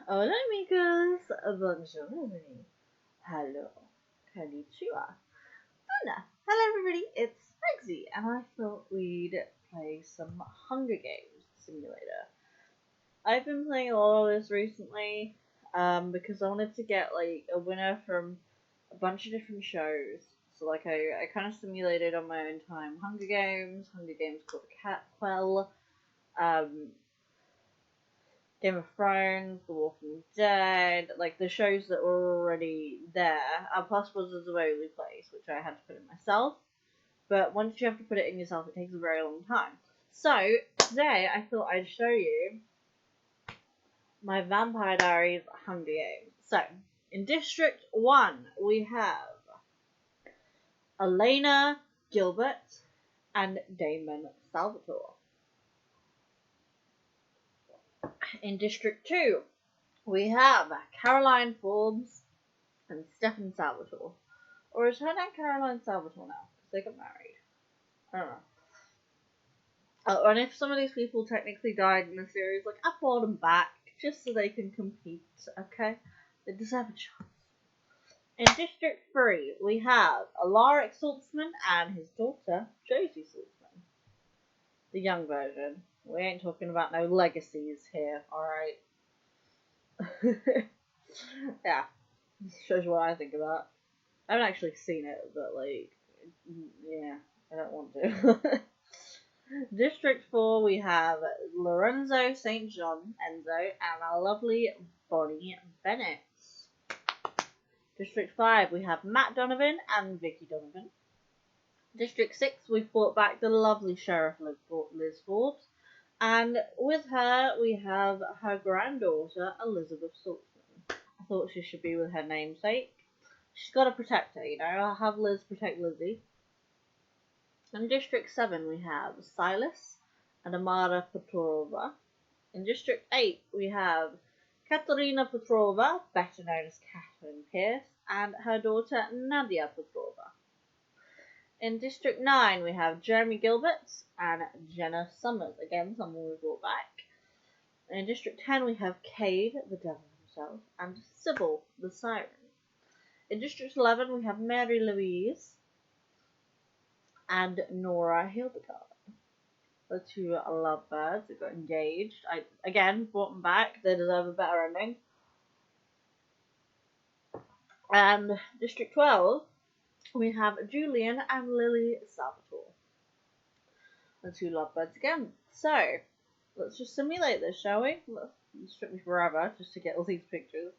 Hola amigos, bonjour, hello, konnichiwa. Hola, hello everybody, it's Megsy, and I thought we'd play some Hunger Games Simulator. I've been playing a lot of this recently, because I wanted to get like a winner from a bunch of different shows. So like I kind of simulated on my own time Hunger Games called the Cat Quell, um, Game of Thrones, The Walking Dead, like the shows that were already there. Plus was a Zwoly Place, which I had to put in myself. But once you have to put it in yourself, it takes a very long time. So today I thought I'd show you my Vampire Diaries Hunger Games. So in District 1 we have Elena Gilbert and Damon Salvatore. In District 2 we have Caroline Forbes and Stefan Salvatore. Or is her name Caroline Salvatore now? Because they got married. I don't know. Oh, and if some of these people technically died in the series, like, I brought them back just so they can compete, okay? They deserve a chance. In District 3, we have Alaric Saltzman and his daughter, Josie Saltzman. The young version. We ain't talking about no legacies here, alright? Yeah. Shows you what I think about. I haven't actually seen it, but like, yeah, I don't want to. District 4, we have Lorenzo St. John, Enzo, and our lovely Bonnie Bennett. District 5, we have Matt Donovan and Vicky Donovan. District 6, we've brought back the lovely Sheriff Liz Forbes, and with her, we have her granddaughter, Elizabeth Saltzman. I thought she should be with her namesake. She's got to protect her, you know. I'll have Liz protect Lizzie. In District 7, we have Silas and Amara Petrova. In District 8, we have Katerina Petrova, better known as Catherine Pierce, and her daughter Nadia Petrova. In District 9, we have Jeremy Gilbert and Jenna Summers, again, someone we brought back. In District 10, we have Cade, the devil himself, and Sybil, the siren. In District 11, we have Mary Louise and Nora Hildegard. The two lovebirds that got engaged. I, again, brought them back. They deserve a better ending. And District 12, we have Julian and Lily Salvatore. The two lovebirds again. So, let's just simulate this, shall we? It took me forever just to get all these pictures.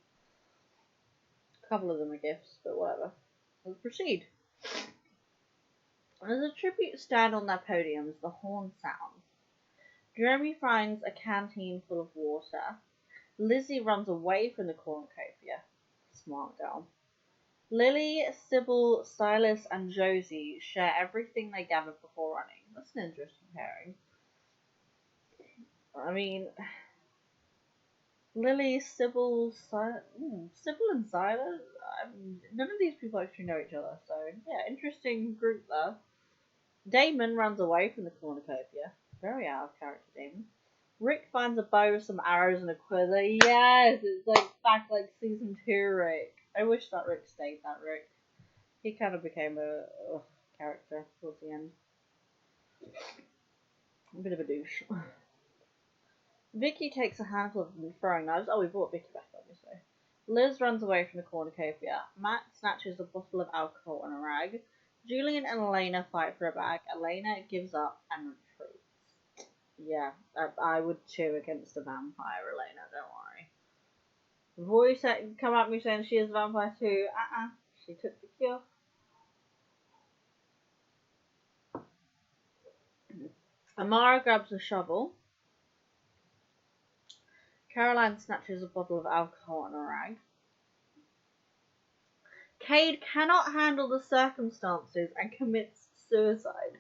A couple of them are gifts, but whatever. Let's proceed. As a tribute stand on their podiums, the horn sounds. Jeremy finds a canteen full of water. Lizzie runs away from the cornucopia. Smart girl. Lily, Sybil, Silas, and Josie share everything they gathered before running. That's an interesting pairing. I mean, Lily, Sybil, Sybil and Silas? None of these people actually know each other, so yeah, interesting group there. Damon runs away from the cornucopia. Very out of character, Damon. Rick finds a bow with some arrows and a quiver. Yes, it's like back like season 2 Rick. I wish that Rick stayed that Rick. He kind of became a character towards the end. A bit of a douche. Vicky takes a handful of throwing knives. Oh, we brought Vicky back, obviously. Liz runs away from the cornucopia. Matt snatches a bottle of alcohol and a rag. Julian and Elena fight for a bag. Elena gives up and retreats. Yeah, I would too against a vampire, Elena, don't worry. Voice come at me saying she is a vampire too. She took the cure. Amara grabs a shovel. Caroline snatches a bottle of alcohol and a rag. Cade cannot handle the circumstances and commits suicide.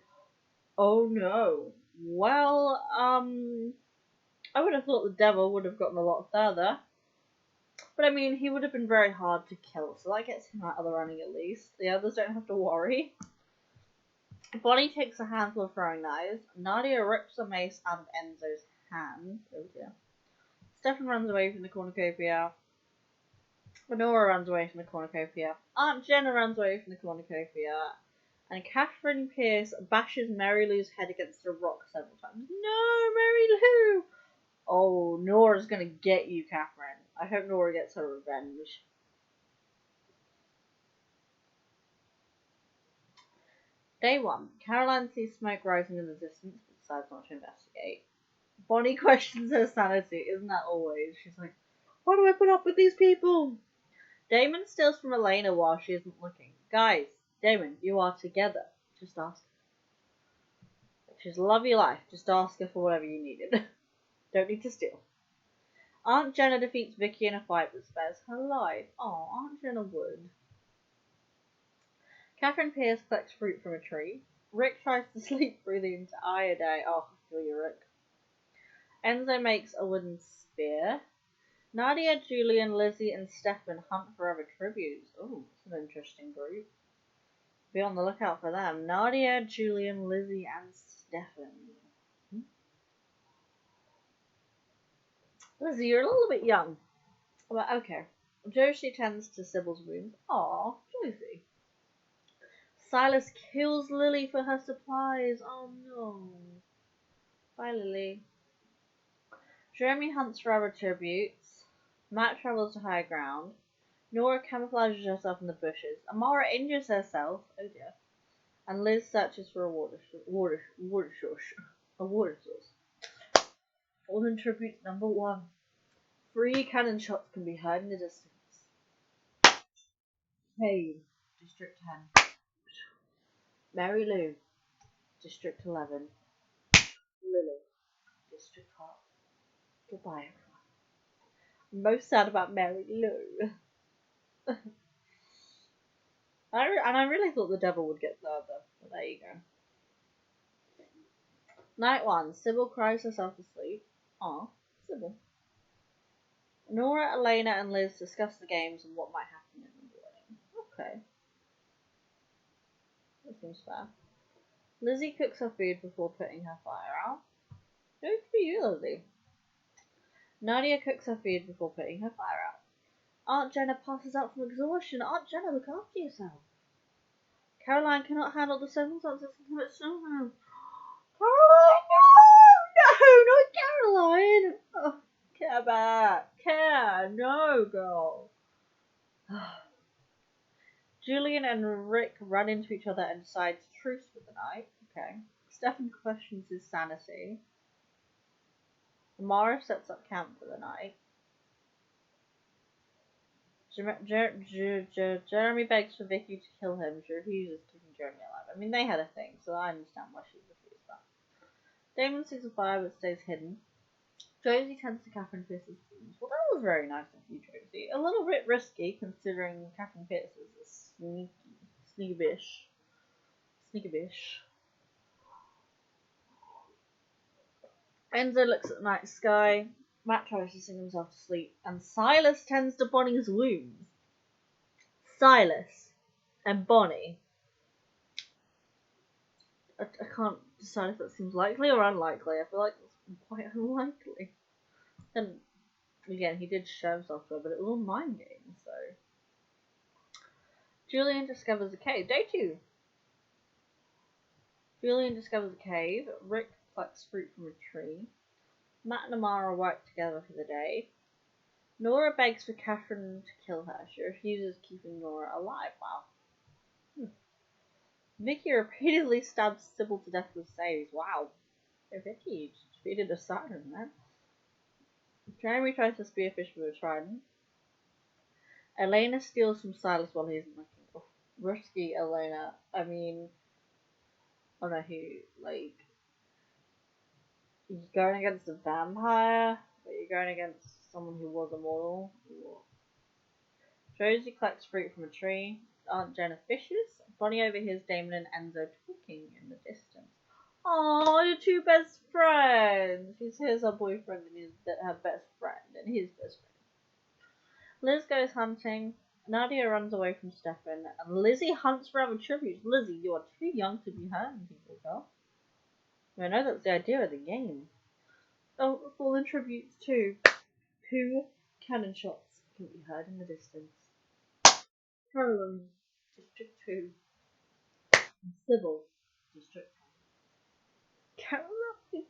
Oh no. Well, I would have thought the devil would have gotten a lot further. But I mean, he would have been very hard to kill, so that gets him out of the running at least. The others don't have to worry. Bonnie takes a handful of throwing knives. Nadia rips a mace out of Enzo's hand. Oh dear. Stefan runs away from the cornucopia. Honora runs away from the cornucopia. Aunt Jenna runs away from the cornucopia. And Catherine Pierce bashes Mary Lou's head against a rock several times. No, Mary Lou! Oh, Nora's gonna get you, Catherine. I hope Nora gets her revenge. Day 1. Caroline sees smoke rising in the distance but decides not to investigate. Bonnie questions her sanity. Isn't that always? She's like, why do I put up with these people? Damon steals from Elena while she isn't looking. Guys, Damon, you are together. Just ask her. She's love your life. Just ask her for whatever you needed. Don't need to steal. Aunt Jenna defeats Vicky in a fight but spares her life. Oh, Aunt Jenna would. Catherine Pierce collects fruit from a tree. Rick tries to sleep through the entire day. Oh, I feel you, Rick. Enzo makes a wooden spear. Nadia, Julian, Lizzie, and Stefan hunt for other tributes. Oh, that's an interesting group. Be on the lookout for them. Nadia, Julian, Lizzie, and Stefan. Lizzie, you're a little bit young. But okay. Josie tends to Sybil's wounds. Aw, Josie. Silas kills Lily for her supplies. Oh no. Bye, Lily. Jeremy hunts for other tributes. Matt travels to higher ground. Nora camouflages herself in the bushes. Amara injures herself. Oh dear. And Liz searches for a water source. Fallen tribute number 1. 3 cannon shots can be heard in the distance. Cave, District 10. Mary Lou, District 11. Lily, District 12. Goodbye, everyone. I'm most sad about Mary Lou. I really thought the devil would get third though. But there you go. Night 1. Sybil cries herself to sleep. Aw, Sybil. Nora, Elena, and Liz discuss the games and what might happen in the morning. Okay. That seems fair. Lizzie cooks her food before putting her fire out. Good for you, Lizzie. Nadia cooks her food before putting her fire out. Aunt Jenna passes out from exhaustion. Aunt Jenna, look after yourself. Caroline cannot handle the circumstances and commits suicide. Caroline, no! No, not Caroline! Oh, care back. Care. No, girl. Julian and Rick run into each other and decide to truce for the night. Okay. Stefan questions his sanity. Amara sets up camp for the night. Jeremy begs for Vicky to kill him. She refuses, keeping Jeremy alive. I mean, they had a thing, so I understand why she refused that. Damon sees a fire but stays hidden. Josie tends to Catherine Pierce's wounds. Well, that was very nice of you, Josie. A little bit risky, considering Catherine Pierce is a sneaky bish. Enzo looks at the night sky. Matt tries to sing himself to sleep, and Silas tends to Bonnie's wounds. Silas and Bonnie. I can't decide if that seems likely or unlikely. I feel like it's quite unlikely. And again, he did show himself to her, but it was all mind games, so. Julian discovers a cave. Day 2. Julian discovers a cave. Rick plucks fruit from a tree. Matt and Amara work together for the day. Nora begs for Catherine to kill her. She refuses, keeping Nora alive. Wow. Vicky repeatedly stabs Sybil to death with saves. Wow. Hey, Vicky, you defeated a siren, man. Jeremy tries to spearfish with a trident. Elena steals from Silas while he's looking. Oh, risky Elena. I mean, I don't know who, like, you're going against a vampire, but you're going against someone who was immortal. Josie collects fruit from a tree. Aunt Jenna fishes. Bonnie overhears Damon and Enzo talking in the distance. Oh, your 2 best friends. She hears her boyfriend and her best friend and his best friend. Liz goes hunting. Nadia runs away from Stefan, and Lizzie hunts for other tributes. Lizzie, you are too young to be hurting people, girl. I know that's the idea of the game. Oh, fallen tributes too. 2 cannon shots can be heard in the distance. Carolyn, District 2. Civil, District 10. Caroline.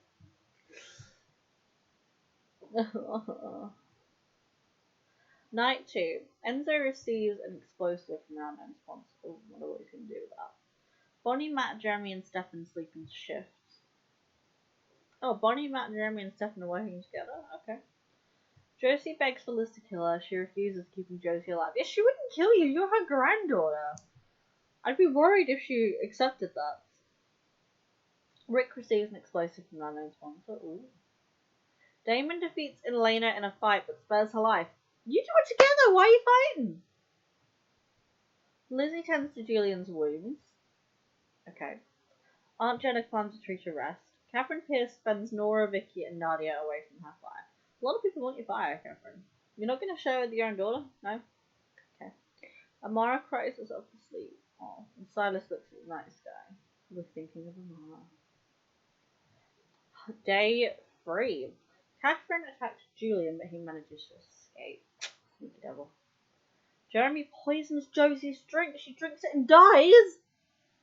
Night 2. Enzo receives an explosive from an unknown sponsor. Oh, I wonder what he's going to do with that. Bonnie, Matt, Jeremy, and Stefan sleep in shifts. Oh, Bonnie, Matt, Jeremy, and Stefan are working together? Okay. Josie begs for Liz to kill her. She refuses, keeping Josie alive. Yeah, she wouldn't kill you. You're her granddaughter. I'd be worried if she accepted that. Rick receives an explosive from an unknown sponsor. Ooh. Damon defeats Elena in a fight but spares her life. You two are together. Why are you fighting? Lizzie tends to Julian's wounds. Okay. Aunt Jenna climbs a tree to rest. Catherine Pierce spends Nora, Vicky, and Nadia away from her fire. A lot of people want your fire, Catherine. You're not going to share with your own daughter? No? Okay. Amara cries herself to sleep. Oh, and Silas looks at the night sky. We're thinking of Amara. Day 3. Catherine attacks Julian, but he manages to escape. Sneaky devil. Jeremy poisons Josie's drink. She drinks it and dies.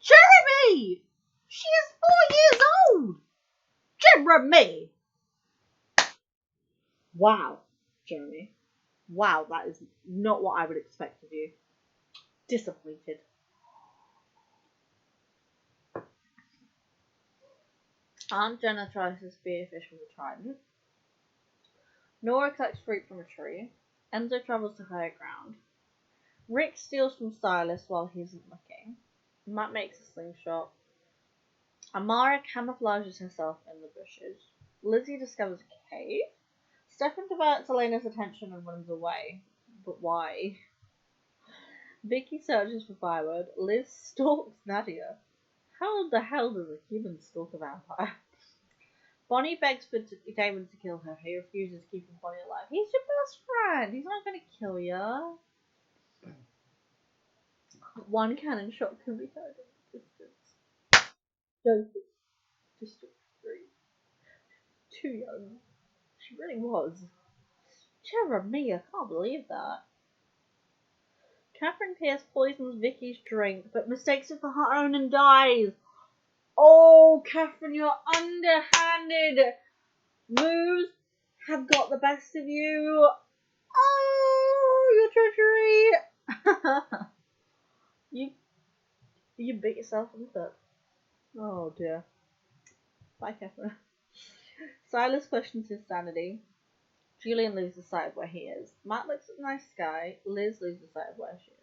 Jeremy! She is 4 years old! Jeremy! Wow, Jeremy. Wow, that is not what I would expect of you. Disappointed. Aunt Jenna tries to spearfish with a trident. Nora collects fruit from a tree. Enzo travels to higher ground. Rick steals from Silas while he isn't looking. Matt makes a slingshot. Amara camouflages herself in the bushes. Lizzie discovers a cave. Stefan diverts Elena's attention and runs away. But why? Vicky searches for firewood. Liz stalks Nadia. How the hell does a human stalk a vampire? Bonnie begs for Damon to kill her. He refuses, keeping Bonnie alive. He's your best friend. He's not going to kill you. 1 cannon shot can be heard in the distance. Josie, District 3. Too young. She really was. Jeremy, I can't believe that. Catherine Pierce poisons Vicky's drink, but mistakes it for her own and dies. Oh, Catherine, your underhanded moves have got the best of you. Oh, your treachery. You beat yourself in the foot. Oh dear. Bye, Catherine. Silas questions his sanity. Julian loses sight of where he is. Matt looks at the night sky. Liz loses sight of where she is.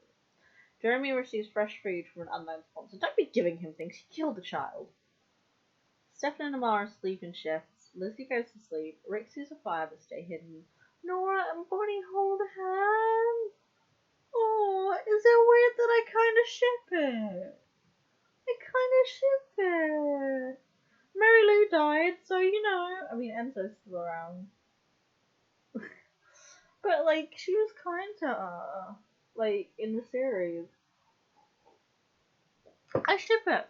Jeremy receives fresh food from an unknown sponsor. Don't be giving him things. He killed a child. Stefan and Amara sleep in shifts. Lizzie goes to sleep. Rick sees a fire but stay hidden. Nora and Bonnie hold hands. Oh, is it weird that I kind of ship it? Mary Lou died, so you know. I mean, Enzo's still around. But, like, she was kind to her. Like, in the series. I ship it.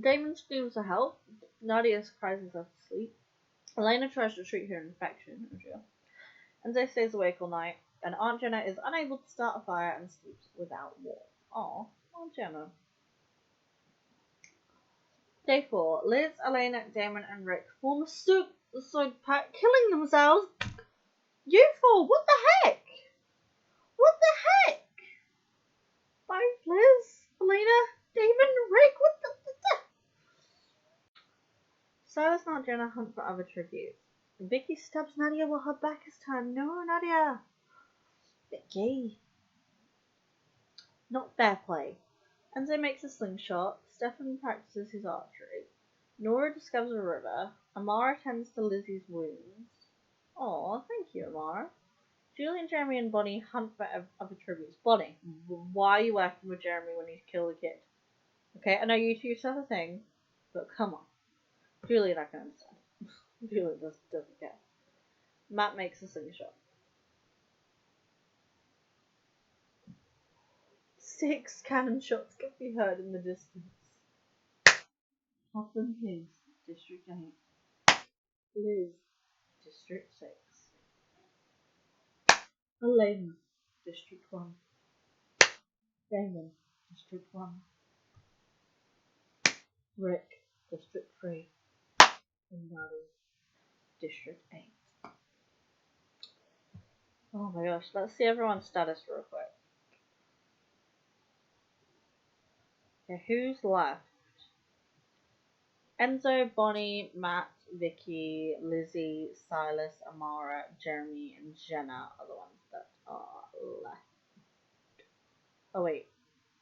Damon screams for help. Nadia cries herself to sleep. Elena tries to treat her infection. Enzo stays awake all night. And Aunt Jenna is unable to start a fire and sleeps without warmth. Aw, Aunt Jenna. Day 4. Liz, Elena, Damon, and Rick form a suicide pact, killing themselves. You four, what the heck? What the heck? Bye, Liz, Elena, Damon, Rick, what the? Silas and Aunt Jenna hunt for other tributes. Vicky stabs Nadia while her back is turned. No, Nadia. Vicky. Not fair play. Enzo makes a slingshot. Stefan practices his archery. Nora discovers a river. Amara tends to Lizzie's wounds. Aw, thank you, Amara. Julian, Jeremy, and Bonnie hunt for other tributes. Bonnie, why are you working with Jeremy when he's killed a kid? Okay, I know you two have a thing, but come on. Julian, I can understand. Julian doesn't care. Matt makes a slingshot. 6 cannon shots can be heard in the distance. Hotham Hills, District 8. Liz, District 6. Elena, District 1. Damon, District 1. Rick, District 3. And Maddie, District 8. Oh my gosh, let's see everyone's status real quick. Okay, who's left? Enzo, Bonnie, Matt, Vicky, Lizzie, Silas, Amara, Jeremy, and Jenna are the ones that are left. Oh wait,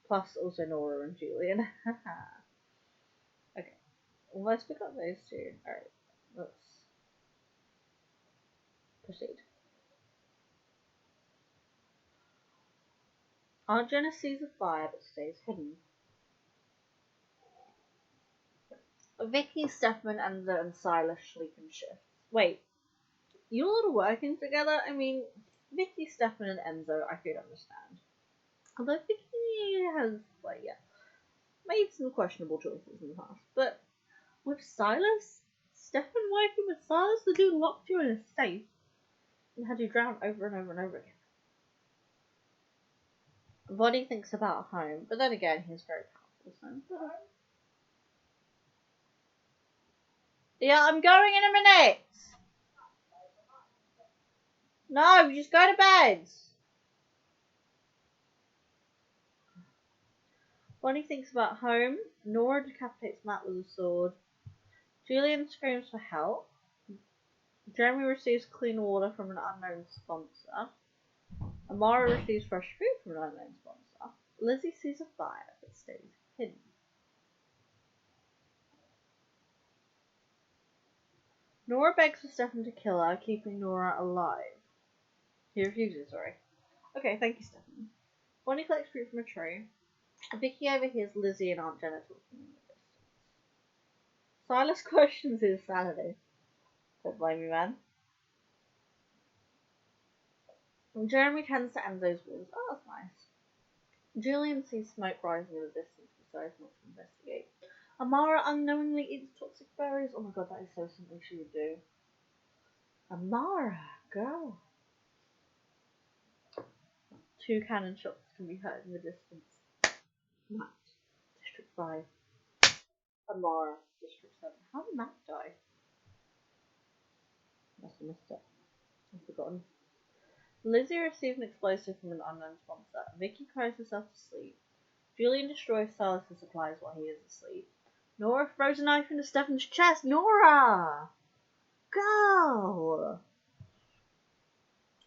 plus also Nora and Julian. Okay, well, let's pick up those two. Alright, let's proceed. Aunt Jenna sees a fire but stays hidden. Vicky, Stefan, Enzo, and Silas sleep in shifts. Wait, you all are working together? I mean, Vicky, Stefan, and Enzo I could understand. Although Vicky has, like, yeah, made some questionable choices in the past. But with Silas, Stefan working with Silas, the dude locked you in a safe and had you drown over and over and over again. Bonnie thinks about home, but then again, he's very powerful. So. Yeah, I'm going in a minute. No, just go to bed. Bonnie thinks about home. Nora decapitates Matt with a sword. Julian screams for help. Jeremy receives clean water from an unknown sponsor. Amara receives fresh food from an unknown sponsor. Lizzie sees a fire but stays hidden. Nora begs for Stefan to kill her, keeping Nora alive. He refuses, sorry. Okay, thank you, Stefan. Bonnie collects fruit from a tree. Vicky overhears Lizzie and Aunt Jenna talking in the distance. Silas questions his sanity. Don't blame me, man. Jeremy tends to Enzo's wounds. Oh, that's nice. Julian sees smoke rising in the distance and decides not to investigate. Amara unknowingly eats toxic berries. Oh my god, that is so something she would do. Amara, girl. 2 cannon shots can be heard in the distance. Matt, District 5. Amara, District 7. How did Matt die? Must have missed it. I've forgotten. Lizzie receives an explosive from an unknown sponsor. Vicky cries herself to sleep. Julian destroys Silas' supplies while he is asleep. Nora throws a knife into Stefan's chest. Nora! Go!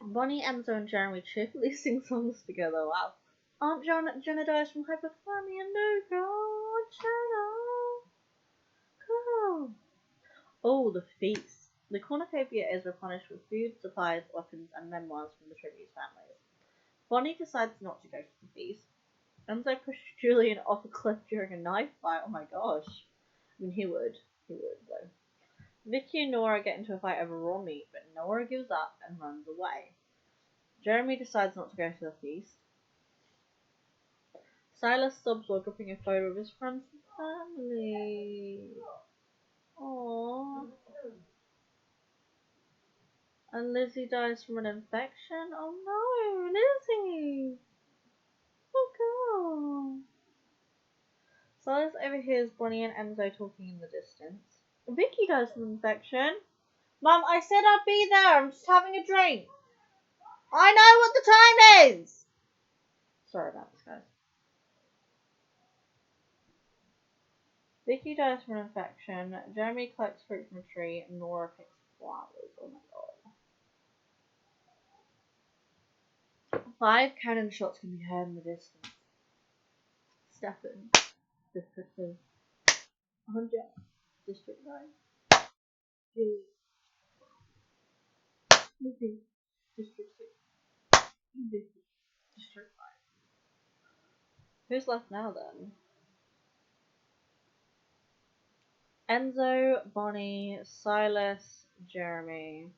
Bonnie, Enzo, and Jeremy cheerfully sing songs together. Wow. Aunt Jenna dies from hypothermia. No, God, Jenna. Go. Oh, the feast. The cornucopia is replenished with food, supplies, weapons, and memoirs from the tribute families. Bonnie decides not to go to the feast. Enzo pushes Julian off a cliff during a knife fight. Oh my gosh. I mean, he would. He would, though. Vicky and Nora get into a fight over raw meat, but Nora gives up and runs away. Jeremy decides not to go to the feast. Silas sobs while gripping a photo of his friends and family. Aww. And Lizzie dies from an infection. Oh no, Lizzie! Oh god. Silas overhears Bonnie and Enzo talking in the distance. Vicky dies from an infection. Mum, I said I'd be there. I'm just having a drink. I know what the time is! Sorry about this, guys. Vicky dies from an infection. Jeremy collects fruit from a tree. And Nora picks flowers. Oh my god. 5 cannon shots can be heard in the distance. Stefan, District 2. 100, District 9. Julie, Lizzie, District 6. Vicky, District 5. Who's left now then? Enzo, Bonnie, Silas, Jeremy.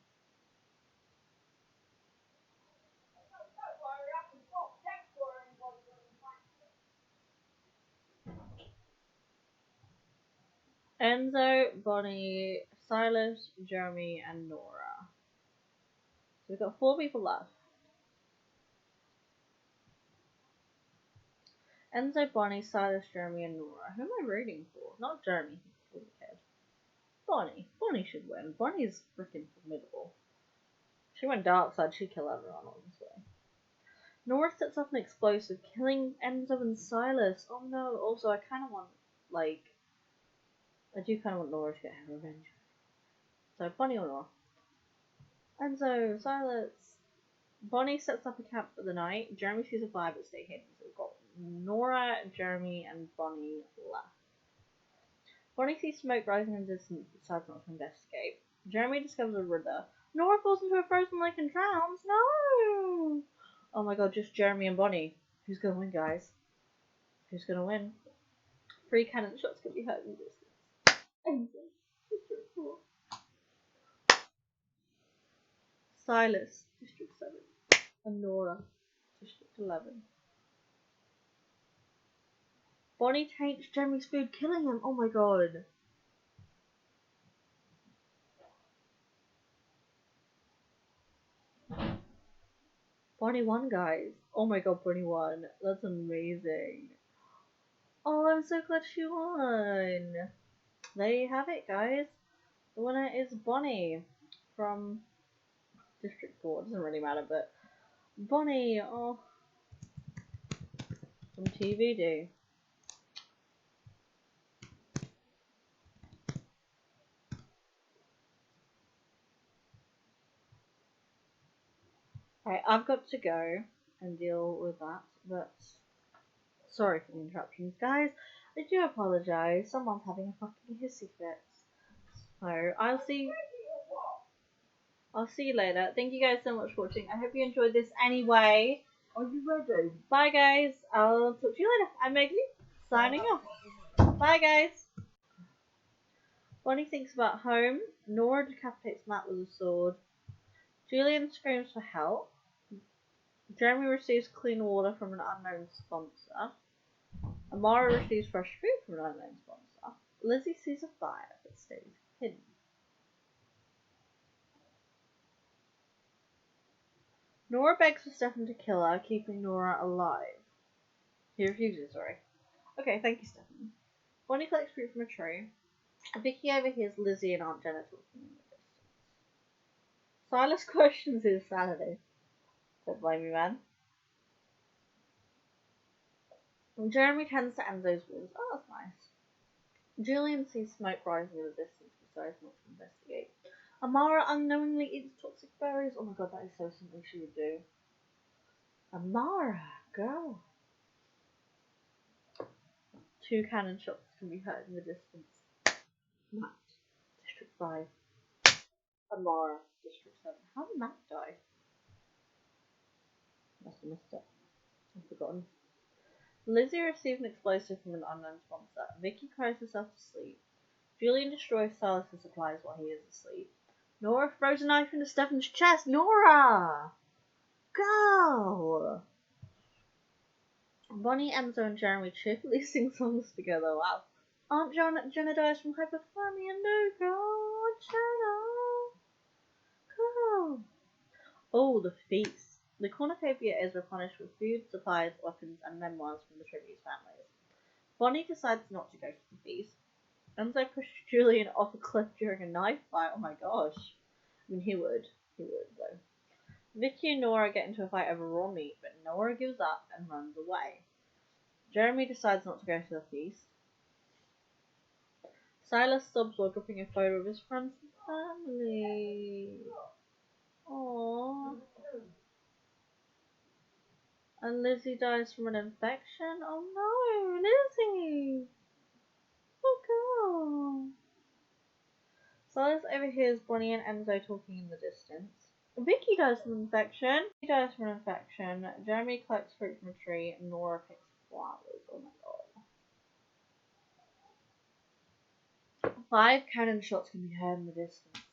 Enzo, Bonnie, Silas, Jeremy, and Nora. So we've got 4 people left. Enzo, Bonnie, Silas, Jeremy, and Nora. Who am I rooting for? Not Jeremy, he's a kid. Bonnie. Bonnie should win. Bonnie's freaking formidable. She went dark side, she'd kill everyone, honestly. Nora sets off an explosive, killing Enzo and Silas. Oh no, also I kind of want, like, I do kind of want Nora to get her revenge. So, Bonnie or Nora? Enzo, Silas. Bonnie sets up a camp for the night. Jeremy sees a fire but stay hidden. So we've got Nora, Jeremy, and Bonnie left. Bonnie sees smoke rising in the distance but decides not to investigate. Jeremy discovers a river. Nora falls into a frozen lake and drowns. No! Oh my god, just Jeremy and Bonnie. Who's gonna win, guys? Who's gonna win? 3 cannon shots can be heard in the distance. Silas, District 7. And Nora, District 11. Bonnie taints Jeremy's food, killing him. Oh my god. Bonnie won, guys. Oh my god, Bonnie won. That's amazing. Oh, I'm so glad she won. There you have it, guys. The winner is Bonnie from District 4. It doesn't really matter, but Bonnie, oh, from TVD. Right, I've got to go and deal with that, but sorry for the interruptions, guys. I do apologise. Someone's having a fucking hissy fit. So I'll see you later. Thank you guys so much for watching. I hope you enjoyed this anyway. Are you ready? Bye guys. I'll talk to you later. I'm Megsy, signing off. Bye guys. Bonnie thinks about home. Nora decapitates Matt with a sword. Julian screams for help. Jeremy receives clean water from an unknown sponsor. Amara receives fresh food from an unknown sponsor. Lizzie sees a fire but stays hidden. Nora begs for Stefan to kill her, keeping Nora alive. He refuses, sorry. Okay, thank you, Stefan. Bonnie collects fruit from a tree. Vicky overhears Lizzie and Aunt Jenna talking in the distance. Silas questions his sanity. Don't blame me, man. And Jeremy tends to Enzo's wounds. Oh, that's nice. Julian sees smoke rising in the distance and decides not to investigate. Amara unknowingly eats toxic berries. Oh my god, that is so something she would do. Amara, girl. 2 cannon shots can be heard in the distance. Matt, District 5. Amara, District 7. How did Matt die? Must have missed it. I've forgotten. Lizzie receives an explosive from an unknown sponsor. Vicky cries herself to sleep. Julian destroys Silas' supplies while he is asleep. Nora throws a knife into Stefan's chest. Nora! Go! Bonnie, Enzo, and Jeremy cheerfully sing songs together. Wow. Aunt Jenna dies from hypothermia. No, God, Jenna. Go. Oh, the feast. The cornucopia is replenished with food, supplies, weapons, and memoirs from the tribute families. Bonnie decides not to go to the feast. Enzo pushes Julian off a cliff during a knife fight. Oh my gosh. I mean, he would. He would, though. Vicky and Nora get into a fight over raw meat, but Nora gives up and runs away. Jeremy decides not to go to the feast. Silas sobs while dropping a photo of his friends and family. Aww. And Lizzie dies from an infection? Oh no, Lizzie! Oh god. Silas overhears Bonnie and Enzo talking in the distance. Vicky dies from an infection. He dies from an infection. Jeremy collects fruit from a tree. And Nora picks flowers. Oh my god. 5 cannon shots can be heard in the distance.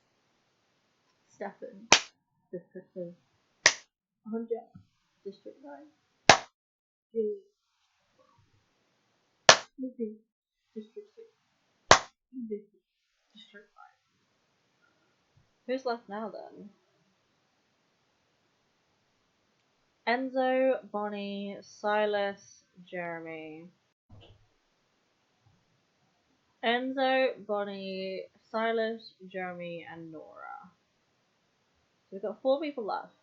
Stefan, District 2. 100, District 9. Julie, Lizzie, District 6. Vicky, District 5. Who's left now then? Enzo, Bonnie, Silas, Jeremy, Enzo, Bonnie, Silas, Jeremy, and Nora. So we've got 4 people left.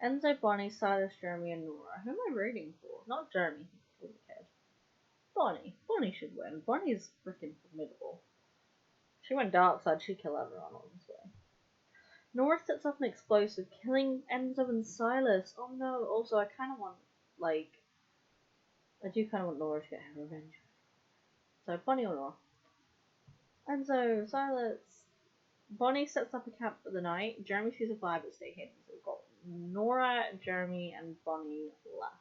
Enzo, Bonnie, Silas, Jeremy, and Nora. Who am I rooting for? Not Jeremy, he's a kid. Bonnie. Bonnie should win. Bonnie's freaking formidable. She went dark side, she'd kill everyone, honestly. Nora sets off an explosive, killing Enzo and Silas. Oh no, also I kinda want, like, I do kinda want Nora to get her revenge. So, Bonnie or Nora? Enzo, Silas. Bonnie sets up a camp for the night. Jeremy sees a fire but stay hidden. So we've got Nora, Jeremy, and Bonnie left.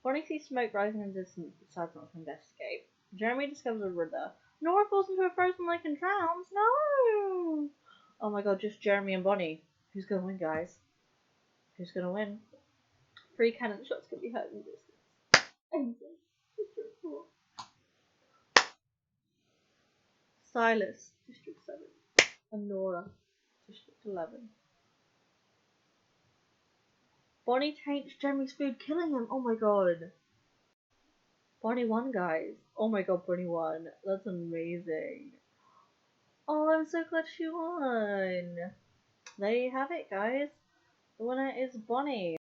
Bonnie sees smoke rising in the distance but decides not to investigate. Jeremy discovers a river. Nora falls into a frozen lake and drowns. No! Oh my god, just Jeremy and Bonnie. Who's gonna win, guys? Who's gonna win? 3 cannon shots can be heard in the distance. Silas, District 7. And Nora, District 11. Bonnie taints Jeremy's food, killing him. Oh my god. Bonnie won, guys. Oh my god, Bonnie won. That's amazing. Oh, I'm so glad she won. There you have it, guys. The winner is Bonnie.